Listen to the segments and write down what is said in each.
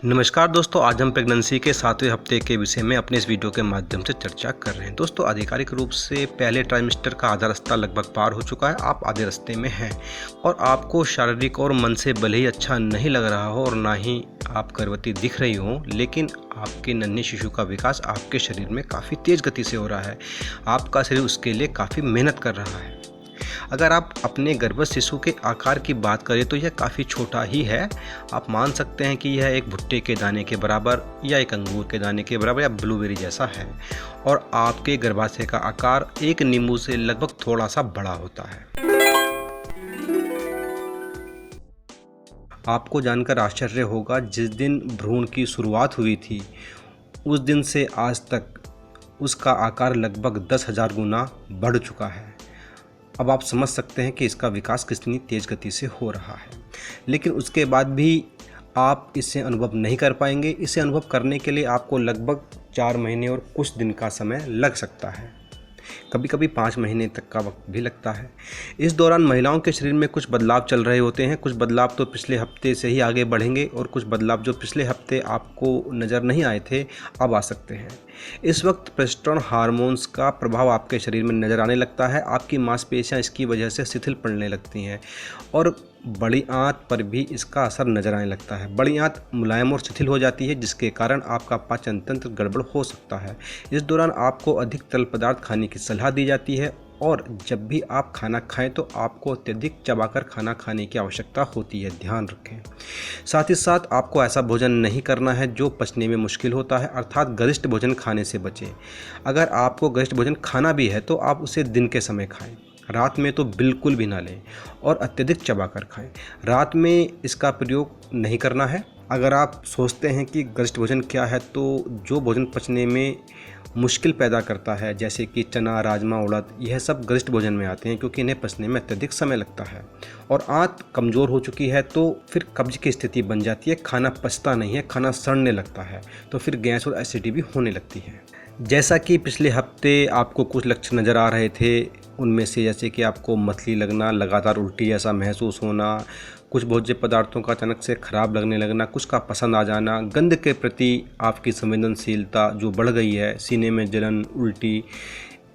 नमस्कार दोस्तों, आज हम प्रेगनेंसी के 7वें हफ्ते के विषय में अपने इस वीडियो के माध्यम से चर्चा कर रहे हैं। दोस्तों, आधिकारिक रूप से पहले ट्राइमेस्टर का आधा रास्ता लगभग पार हो चुका है। आप आधे रास्ते में हैं और आपको शारीरिक और मन से भले ही अच्छा नहीं लग रहा हो और ना ही आप गर्भवती दिख रही हो, लेकिन आपके नन्हे शिशु का विकास आपके शरीर में काफ़ी तेज़ गति से हो रहा है। आपका शरीर उसके लिए काफ़ी मेहनत कर रहा है। अगर आप अपने गर्भस्थ शिशु के आकार की बात करें तो यह काफ़ी छोटा ही है। आप मान सकते हैं कि यह एक भुट्टे के दाने के बराबर या एक अंगूर के दाने के बराबर या ब्लूबेरी जैसा है और आपके गर्भाशय का आकार एक नींबू से लगभग थोड़ा सा बड़ा होता है। आपको जानकर आश्चर्य होगा, जिस दिन भ्रूण की शुरुआत हुई थी उस दिन से आज तक उसका आकार लगभग 10,000 गुना बढ़ चुका है। अब आप समझ सकते हैं कि इसका विकास कितनी तेज़ गति से हो रहा है, लेकिन उसके बाद भी आप इसे अनुभव नहीं कर पाएंगे। इसे अनुभव करने के लिए आपको लगभग 4 महीने और कुछ दिन का समय लग सकता है, कभी कभी 5 महीने तक का वक्त भी लगता है। इस दौरान महिलाओं के शरीर में कुछ बदलाव चल रहे होते हैं। कुछ बदलाव तो पिछले हफ्ते से ही आगे बढ़ेंगे और कुछ बदलाव जो पिछले हफ्ते आपको नज़र नहीं आए थे अब आ सकते हैं। इस वक्त प्रोजेस्टेरोन हार्मोन्स का प्रभाव आपके शरीर में नज़र आने लगता है। आपकी मांसपेशियां इसकी वजह से शिथिल पड़ने लगती हैं और बड़ी आंत पर भी इसका असर नजर आने लगता है। बड़ी आंत मुलायम और शिथिल हो जाती है, जिसके कारण आपका पाचन तंत्र गड़बड़ हो सकता है। इस दौरान आपको अधिक तरल पदार्थ खाने की सलाह दी जाती है और जब भी आप खाना खाएं तो आपको अत्यधिक चबाकर खाना खाने की आवश्यकता होती है, ध्यान रखें। साथ ही साथ आपको ऐसा भोजन नहीं करना है जो पचने में मुश्किल होता है, अर्थात गरिष्ठ भोजन खाने से बचें। अगर आपको गरिष्ठ भोजन खाना भी है तो आप उसे दिन के समय खाएं, रात में तो बिल्कुल भी ना लें और अत्यधिक चबाकर खाएं। रात में इसका प्रयोग नहीं करना है। अगर आप सोचते हैं कि गरिष्ठ भोजन क्या है, तो जो भोजन पचने में मुश्किल पैदा करता है जैसे कि चना, राजमा, उड़द, यह सब गरिष्ठ भोजन में आते हैं क्योंकि इन्हें पचने में अत्यधिक समय लगता है और आंत कमज़ोर हो चुकी है तो फिर कब्ज की स्थिति बन जाती है। खाना पचता नहीं है, खाना सड़ने लगता है, तो फिर गैस और एसिडिटी भी होने लगती है। जैसा कि पिछले हफ्ते आपको कुछ लक्षण नज़र आ रहे थे, उनमें से जैसे कि आपको मतली लगना, लगातार उल्टी जैसा महसूस होना, कुछ भोज्य पदार्थों का अचानक से खराब लगने लगना, कुछ का पसंद आ जाना, गंध के प्रति आपकी संवेदनशीलता जो बढ़ गई है, सीने में जलन, उल्टी,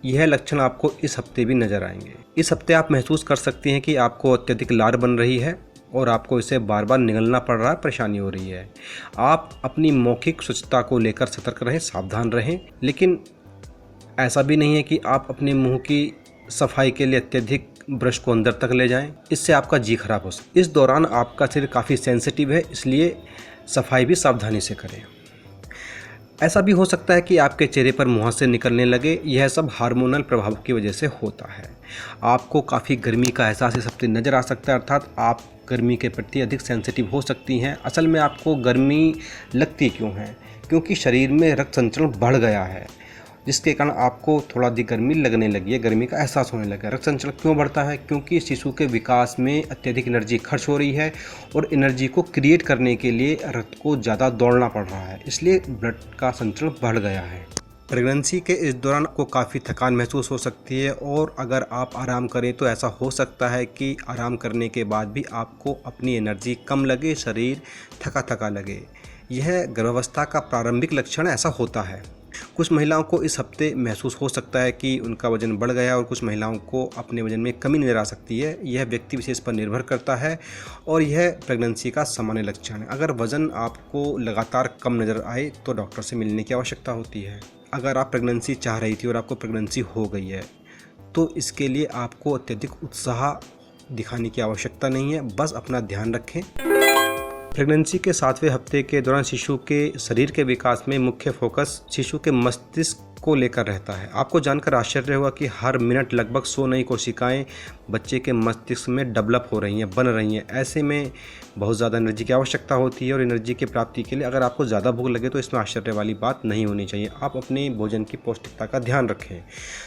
यह लक्षण आपको इस हफ्ते भी नज़र आएंगे। इस हफ्ते आप महसूस कर सकती हैं कि आपको अत्यधिक लार बन रही है और आपको इसे बार बार निगलना पड़ रहा है, परेशानी हो रही है। आप अपनी मौखिक स्वच्छता को लेकर सतर्क रहें, सावधान रहें, लेकिन ऐसा भी नहीं है कि आप अपने मुंह की सफाई के लिए अत्यधिक ब्रश को अंदर तक ले जाएं, इससे आपका जी खराब हो सकता है। इस दौरान आपका शरीर काफ़ी सेंसिटिव है, इसलिए सफाई भी सावधानी से करें। ऐसा भी हो सकता है कि आपके चेहरे पर मुहासे निकलने लगे, यह सब हार्मोनल प्रभाव की वजह से होता है। आपको काफ़ी गर्मी का एहसास इस हफ्ते नज़र आ सकता है, अर्थात आप गर्मी के प्रति अधिक सेंसिटिव हो सकती हैं। असल में आपको गर्मी लगती क्यों है? क्योंकि शरीर में रक्त संचरण बढ़ गया है, जिसके कारण आपको थोड़ा अधिक गर्मी लगने लगी है, गर्मी का एहसास होने लगा है। रक्त संचरण क्यों बढ़ता है? क्योंकि शिशु के विकास में अत्यधिक एनर्जी खर्च हो रही है और एनर्जी को क्रिएट करने के लिए रक्त को ज़्यादा दौड़ना पड़ रहा है, इसलिए ब्लड का संचरण बढ़ गया है। प्रेगनेंसी के इस दौरान आपको काफ़ी थकान महसूस हो सकती है और अगर आप आराम करें तो ऐसा हो सकता है कि आराम करने के बाद भी आपको अपनी एनर्जी कम लगे, शरीर थका थका लगे। यह गर्भावस्था का प्रारंभिक लक्षण ऐसा होता है। कुछ महिलाओं को इस हफ्ते महसूस हो सकता है कि उनका वजन बढ़ गया और कुछ महिलाओं को अपने वजन में कमी नज़र आ सकती है। यह व्यक्ति विशेष पर निर्भर करता है और यह प्रेगनेंसी का सामान्य लक्षण है। अगर वजन आपको लगातार कम नज़र आए तो डॉक्टर से मिलने की आवश्यकता होती है। अगर आप प्रेगनेंसी चाह रही थी और आपको प्रेगनेंसी हो गई है तो इसके लिए आपको अत्यधिक उत्साह दिखाने की आवश्यकता नहीं है, बस अपना ध्यान रखें। प्रेगनेंसी के 7वें हफ्ते के दौरान शिशु के शरीर के विकास में मुख्य फोकस शिशु के मस्तिष्क को लेकर रहता है। आपको जानकर आश्चर्य होगा कि हर मिनट लगभग 100 नई कोशिकाएं बच्चे के मस्तिष्क में डेवलप हो रही हैं, बन रही हैं। ऐसे में बहुत ज़्यादा एनर्जी की आवश्यकता होती है और एनर्जी की प्राप्ति के लिए अगर आपको ज़्यादा भूख लगे तो इसमें आश्चर्य वाली बात नहीं होनी चाहिए। आप अपने भोजन की पौष्टिकता का ध्यान रखें।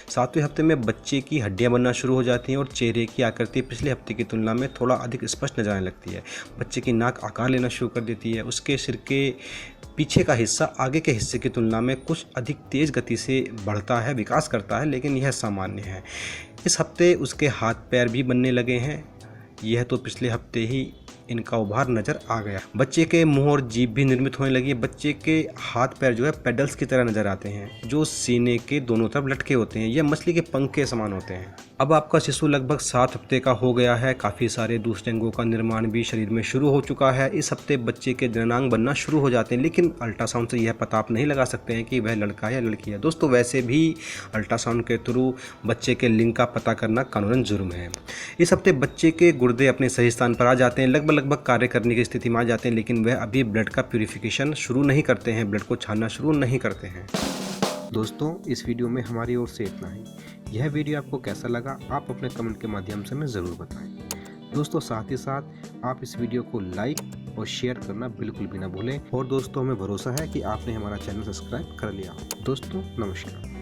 7वें हफ्ते में बच्चे की हड्डियाँ बनना शुरू हो जाती हैं और चेहरे की आकृति पिछले हफ्ते की तुलना में थोड़ा अधिक स्पष्ट नजर आने लगती है। बच्चे की नाक आकार लेना शुरू कर देती है। उसके सिर के पीछे का हिस्सा आगे के हिस्से की तुलना में कुछ अधिक तेज़ गति से बढ़ता है, विकास करता है, लेकिन यह सामान्य है। इस हफ्ते उसके हाथ पैर भी बनने लगे हैं। यह तो पिछले हफ्ते ही इनका उभार नजर आ गया। बच्चे के मुंह और जीभ भी निर्मित होने लगी है। बच्चे के हाथ पैर जो है पेडल्स की तरह नजर आते हैं, जो सीने के दोनों तरफ लटके होते हैं। यह मछली के पंख के समान होते हैं। अब आपका शिशु लगभग 7 हफ्ते का हो गया है। काफ़ी सारे दूसरे अंगों का निर्माण भी शरीर में शुरू हो चुका है। इस हफ्ते बच्चे के जननांग बनना शुरू हो जाते हैं, लेकिन अल्ट्रासाउंड से यह पता आप नहीं लगा सकते हैं कि वह लड़का या लड़की है। दोस्तों, वैसे भी अल्ट्रासाउंड के थ्रू बच्चे के लिंग का पता करना कानूनन जुर्म है। इस हफ्ते बच्चे के गुर्दे अपने सही स्थान पर आ जाते हैं, लगभग कार्य करने की स्थिति में आ जाते हैं, लेकिन वह अभी ब्लड का प्यूरिफिकेशन शुरू नहीं करते हैं, ब्लड को छानना शुरू नहीं करते हैं। दोस्तों, इस वीडियो में हमारी ओर से इतना ही। यह वीडियो आपको कैसा लगा आप अपने कमेंट के माध्यम से हमें ज़रूर बताएं। दोस्तों, साथ ही साथ आप इस वीडियो को लाइक और शेयर करना बिल्कुल भी ना भूलें। और दोस्तों, हमें भरोसा है कि आपने हमारा चैनल सब्सक्राइब कर लिया। दोस्तों, नमस्कार।